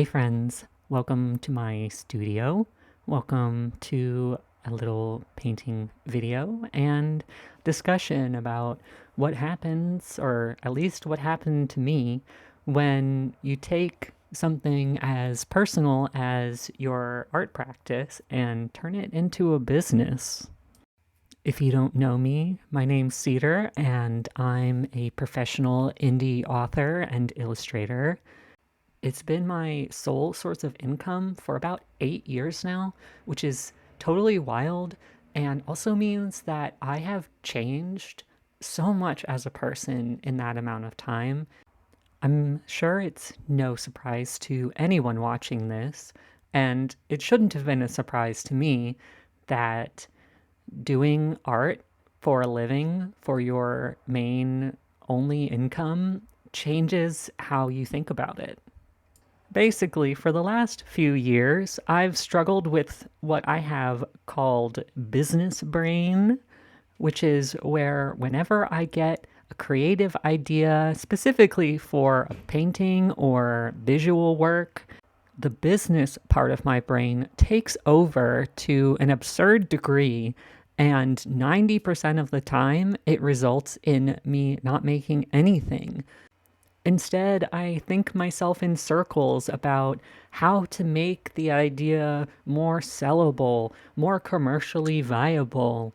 friends, welcome to my studio. Welcome to a little painting video and discussion about what happens, or at least what happened to me, when you take something as personal as your art practice and turn it into a business. If you don't know me, my name's Cedar, and I'm a professional indie author and illustrator. It's been my sole source of income for about 8 years now, which is totally wild and also means that I have changed so much as a person in that amount of time. I'm sure it's no surprise to anyone watching this, and it shouldn't have been a surprise to me that doing art for a living, for your main only income, changes how you think about it. Basically, for the last few years, I've struggled with what I have called business brain, which is where whenever I get a creative idea, specifically for a painting or visual work, the business part of my brain takes over to an absurd degree, and 90% of the time, it results in me not making anything. Instead, I think myself in circles about how to make the idea more sellable, more commercially viable.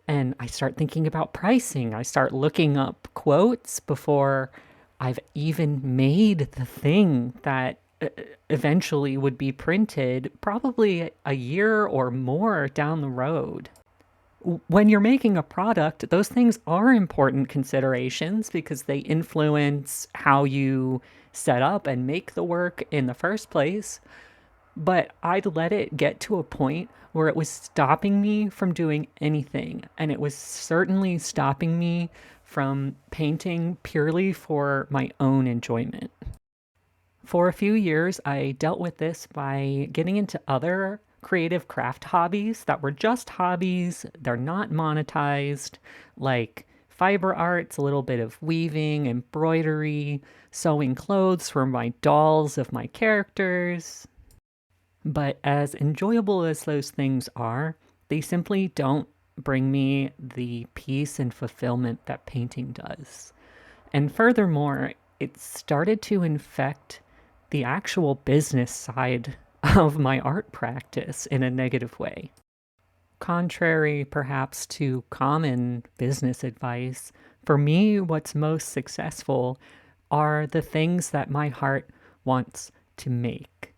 And I start thinking about pricing. I start looking up quotes before I've even made the thing that eventually would be printed, probably a year or more down the road. When you're making a product, those things are important considerations because they influence how you set up and make the work in the first place. But I'd let it get to a point where it was stopping me from doing anything. And it was certainly stopping me from painting purely for my own enjoyment. For a few years, I dealt with this by getting into other creative craft hobbies that were just hobbies. They're not monetized, like fiber arts, a little bit of weaving, embroidery, sewing clothes for my dolls of my characters. But as enjoyable as those things are, they simply don't bring me the peace and fulfillment that painting does. And furthermore, it started to infect the actual business side of my art practice in a negative way. Contrary, perhaps, to common business advice, for me, what's most successful are the things that my heart wants to make.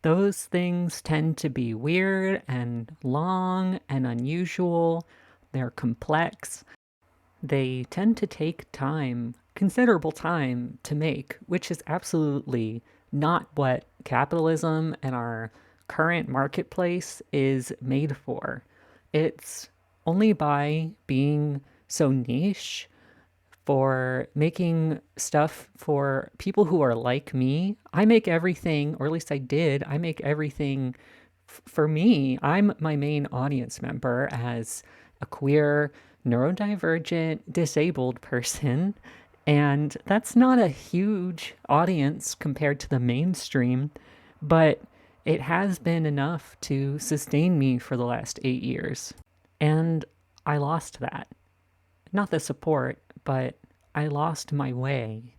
Those things tend to be weird and long and unusual. They're complex. They tend to take time, considerable time to make, which is absolutely not what capitalism and our current marketplace is made for. It's only by being so niche, for making stuff for people who are like me. I make everything, or at least I did, I make everything for me. I'm my main audience member as a queer, neurodivergent, disabled person. And that's not a huge audience compared to the mainstream, but it has been enough to sustain me for the last 8 years. And I lost that. Not the support, but I lost my way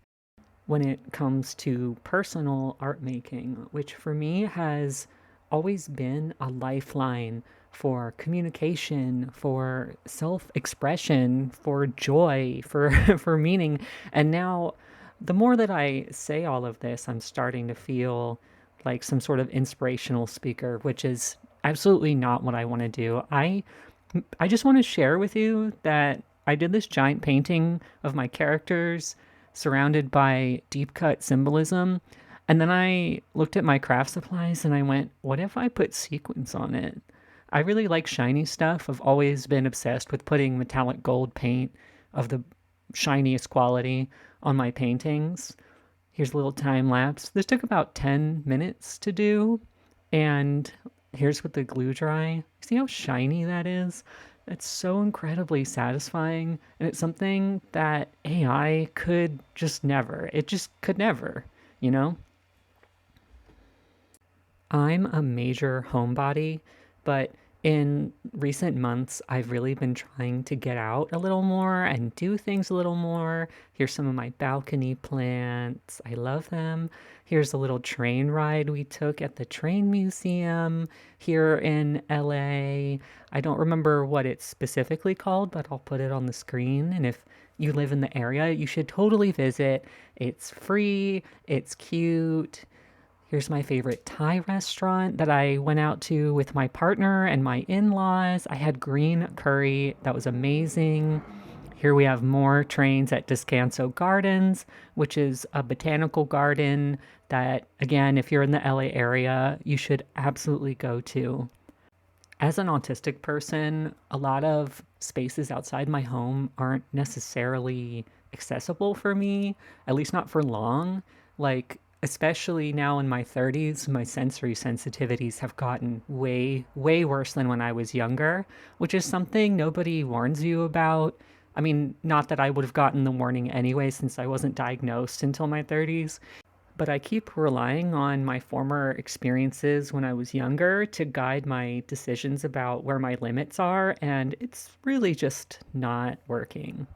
when it comes to personal art making, which for me has always been a lifeline for communication, for self-expression, for joy, for for meaning. And now the more that I say all of this, I'm starting to feel like some sort of inspirational speaker, which is absolutely not what I want to do. I just want to share with you that I did this giant painting of my characters surrounded by deep cut symbolism. And then I looked at my craft supplies and I went, what if I put sequins on it? I really like shiny stuff. I've always been obsessed with putting metallic gold paint of the shiniest quality on my paintings. Here's a little time lapse. This took about 10 minutes to do. And here's with the glue dry. See how shiny that is? It's so incredibly satisfying. And it's something that AI could just never. It just could never, you know? I'm a major homebody, but in recent months, I've really been trying to get out a little more and do things a little more. Here's some of my balcony plants. I love them. Here's a little train ride we took at the train museum here in LA. I don't remember what it's specifically called, but I'll put it on the screen. And if you live in the area, you should totally visit. It's free, it's cute. Here's my favorite Thai restaurant that I went out to with my partner and my in laws. I had green curry, that was amazing. Here we have more trains at Descanso Gardens, which is a botanical garden that, again, if you're in the LA area, you should absolutely go to. As an autistic person, a lot of spaces outside my home aren't necessarily accessible for me, at least not for long. Like, especially now in my 30s, my sensory sensitivities have gotten way, way worse than when I was younger, which is something nobody warns you about. I mean, not that I would have gotten the warning anyway, since I wasn't diagnosed until my 30s, but I keep relying on my former experiences when I was younger to guide my decisions about where my limits are, and it's really just not working.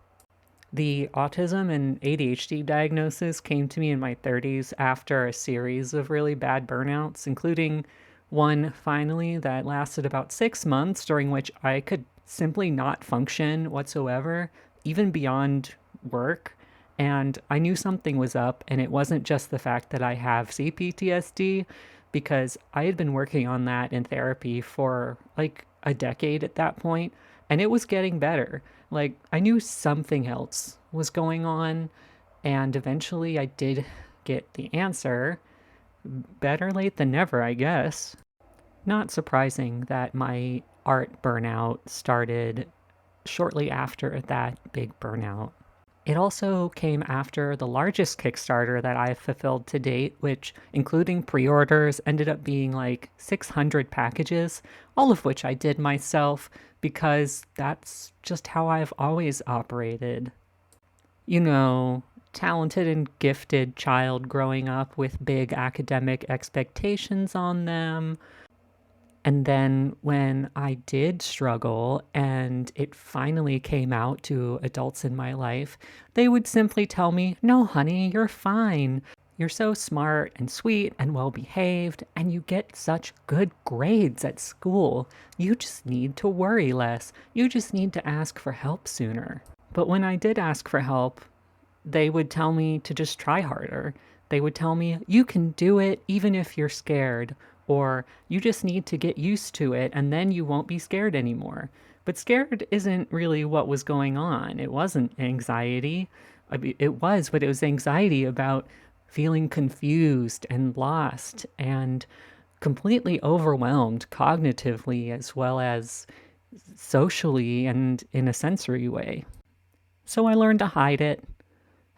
The autism and ADHD diagnosis came to me in my 30s after a series of really bad burnouts, including one finally that lasted about 6 months, during which I could simply not function whatsoever, even beyond work. And I knew something was up, and it wasn't just the fact that I have CPTSD, because I had been working on that in therapy for like a decade at that point, and it was getting better. Like, I knew something else was going on, and eventually I did get the answer. Better late than never, I guess. Not surprising that my art burnout started shortly after that big burnout. It also came after the largest Kickstarter that I've fulfilled to date, which, including pre orders, ended up being like 600 packages, all of which I did myself because that's just how I've always operated. You know, talented and gifted child growing up with big academic expectations on them, and then when I did struggle and it finally came out to adults in my life, they would simply tell me, "No, honey, you're fine. You're so smart and sweet and well behaved, and you get such good grades at school. You just need to worry less. You just need to ask for help sooner." But when I did ask for help, they would tell me to just try harder. They would tell me, "You can do it even if you're scared," or "You just need to get used to it and then you won't be scared anymore." But scared isn't really what was going on. It wasn't anxiety. I mean, it was, but it was anxiety about feeling confused and lost and completely overwhelmed cognitively as well as socially and in a sensory way. So I learned to hide it,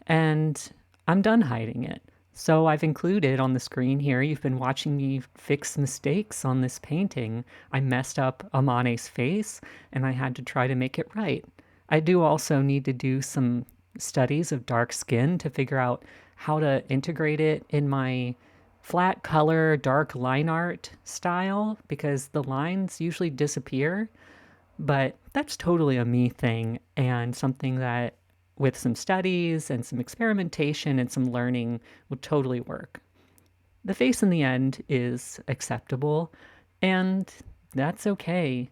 and I'm done hiding it. So I've included on the screen here, you've been watching me fix mistakes on this painting. I messed up Amane's face, and I had to try to make it right. I do also need to do some studies of dark skin to figure out how to integrate it in my flat color, dark line art style, because the lines usually disappear, but that's totally a me thing and something that, with some studies and some experimentation and some learning, would totally work. The face in the end is acceptable, and that's okay.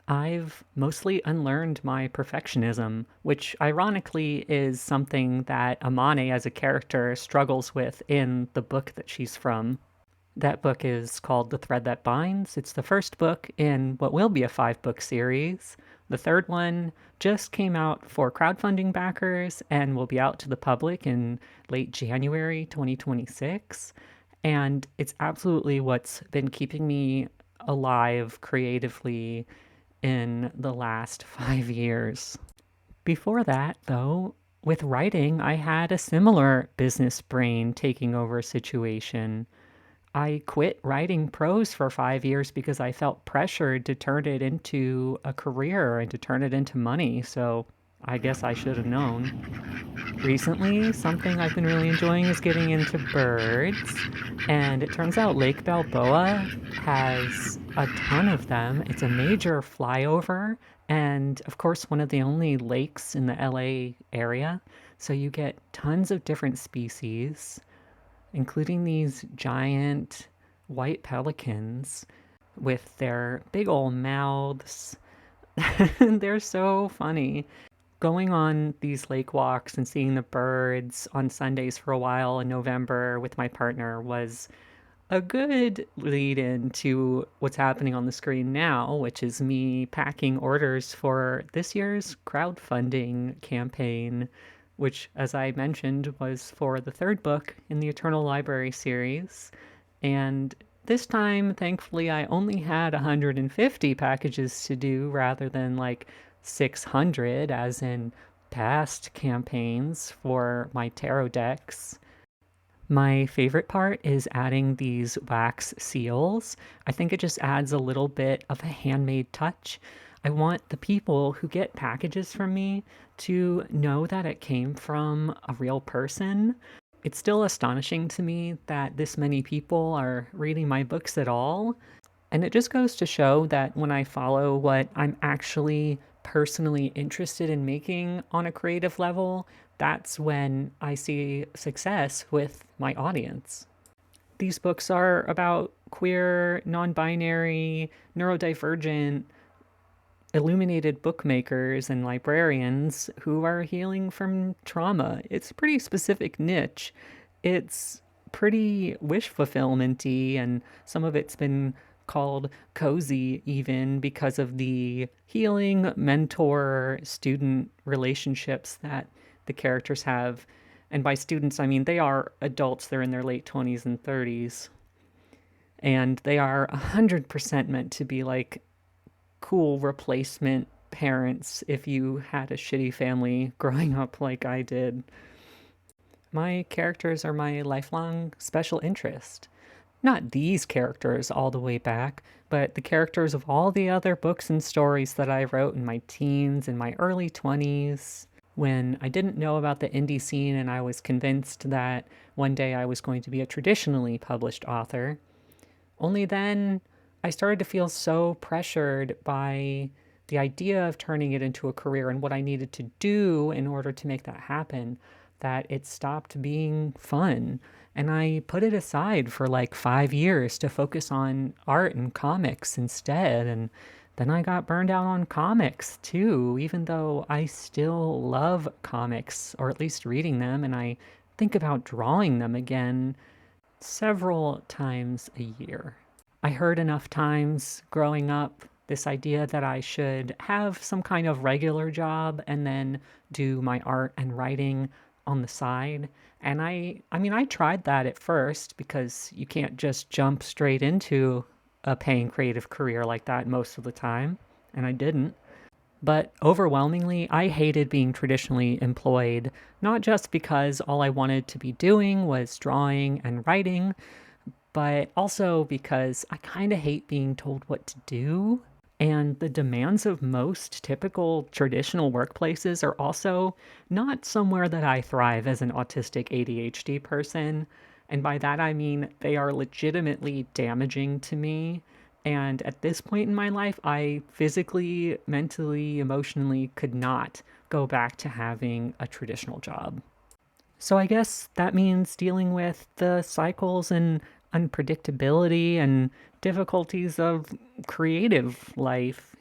I've mostly unlearned my perfectionism, which ironically is something that Amane as a character struggles with in the book that she's from. That book is called The Thread That Binds. It's the first book in what will be a 5-book series. The third one just came out for crowdfunding backers and will be out to the public in late January 2026. And it's absolutely what's been keeping me alive creatively in the last 5 years. Before that, though, with writing, I had a similar business brain taking over situation. I quit writing prose for 5 years because I felt pressured to turn it into a career and to turn it into money. So I guess I should have known. Recently, something I've been really enjoying is getting into birds, and it turns out Lake Balboa has a ton of them. It's a major flyover, and of course, one of the only lakes in the LA area. So you get tons of different species, including these giant white pelicans with their big old mouths. They're so funny. Going on these lake walks and seeing the birds on Sundays for a while in November with my partner was a good lead in to what's happening on the screen now, which is me packing orders for this year's crowdfunding campaign, which, as I mentioned, was for the third book in the Eternal Library series. And this time, thankfully, I only had 150 packages to do rather than like 600, as in past campaigns for my tarot decks. My favorite part is adding these wax seals. I think it just adds a little bit of a handmade touch. I want the people who get packages from me to know that it came from a real person. It's still astonishing to me that this many people are reading my books at all. And it just goes to show that when I follow what I'm actually personally interested in making on a creative level, that's when I see success with my audience. These books are about queer, non binary, neurodivergent, illuminated bookmakers and librarians who are healing from trauma. It's a pretty specific niche. It's pretty wish fulfillment-y, and some of it's been called cozy even because of the healing mentor student relationships that the characters have. And by students, I mean they are adults, they're in their late 20s and 30s. And they are 100% meant to be like cool replacement parents if you had a shitty family growing up like I did. My characters are my lifelong special interest. Not these characters all the way back, but the characters of all the other books and stories that I wrote in my teens and my early 20s when I didn't know about the indie scene and I was convinced that one day I was going to be a traditionally published author. Only then I started to feel so pressured by the idea of turning it into a career and what I needed to do in order to make that happen that it stopped being fun. And I put it aside for like 5 years to focus on art and comics instead. And then I got burned out on comics too, even though I still love comics, or at least reading them, and I think about drawing them again several times a year. I heard enough times growing up this idea that I should have some kind of regular job and then do my art and writing on the side. And I mean I tried that at first because you can't just jump straight into a paying creative career like that most of the time, and I didn't. But overwhelmingly, I hated being traditionally employed, not just because all I wanted to be doing was drawing and writing, but also because I kind of hate being told what to do. And the demands of most typical traditional workplaces are also not somewhere that I thrive as an autistic ADHD person. And by that I mean they are legitimately damaging to me. And at this point in my life, I physically, mentally, emotionally could not go back to having a traditional job. So I guess that means dealing with the cycles and unpredictability and difficulties of creative life,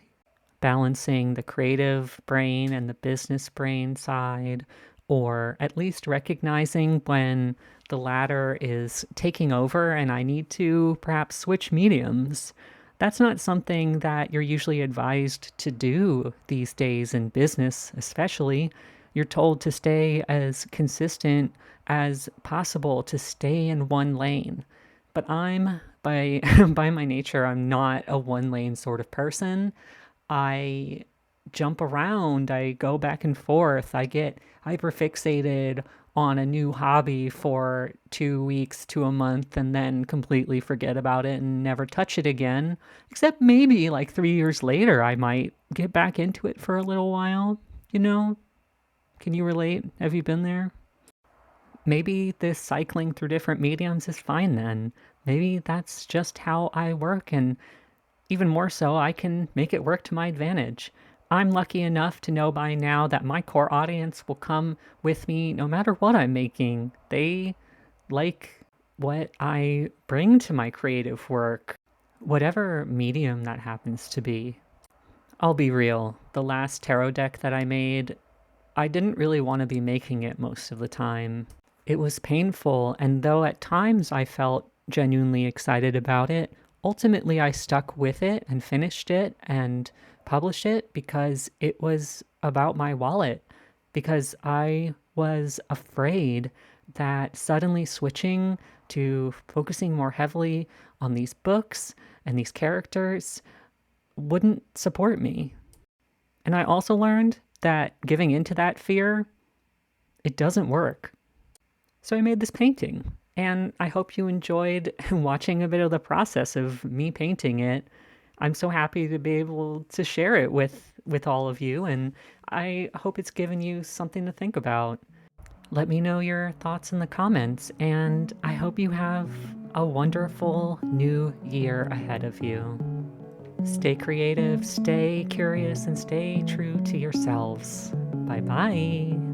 balancing the creative brain and the business brain side, or at least recognizing when the latter is taking over and I need to perhaps switch mediums. That's not something that you're usually advised to do these days in business, especially. You're told to stay as consistent as possible, to stay in one lane. But I'm, by, by my nature, I'm not a one lane sort of person. I jump around, I go back and forth, I get hyperfixated on a new hobby for 2 weeks to a month and then completely forget about it and never touch it again. Except maybe like 3 years later, I might get back into it for a little while, you know? Can you relate? Have you been there? Maybe this cycling through different mediums is fine then. Maybe that's just how I work, and even more so, I can make it work to my advantage. I'm lucky enough to know by now that my core audience will come with me no matter what I'm making. They like what I bring to my creative work, whatever medium that happens to be. I'll be real, the last tarot deck that I made, I didn't really want to be making it most of the time. It was painful, and though at times I felt genuinely excited about it, ultimately I stuck with it and finished it and published it because it was about my wallet. Because I was afraid that suddenly switching to focusing more heavily on these books and these characters wouldn't support me. And I also learned that giving into that fear, it doesn't work. So I made this painting, and I hope you enjoyed watching a bit of the process of me painting it. I'm so happy to be able to share it with all of you, and I hope it's given you something to think about. Let me know your thoughts in the comments, and I hope you have a wonderful new year ahead of you. Stay creative, stay curious, and stay true to yourselves. Bye bye.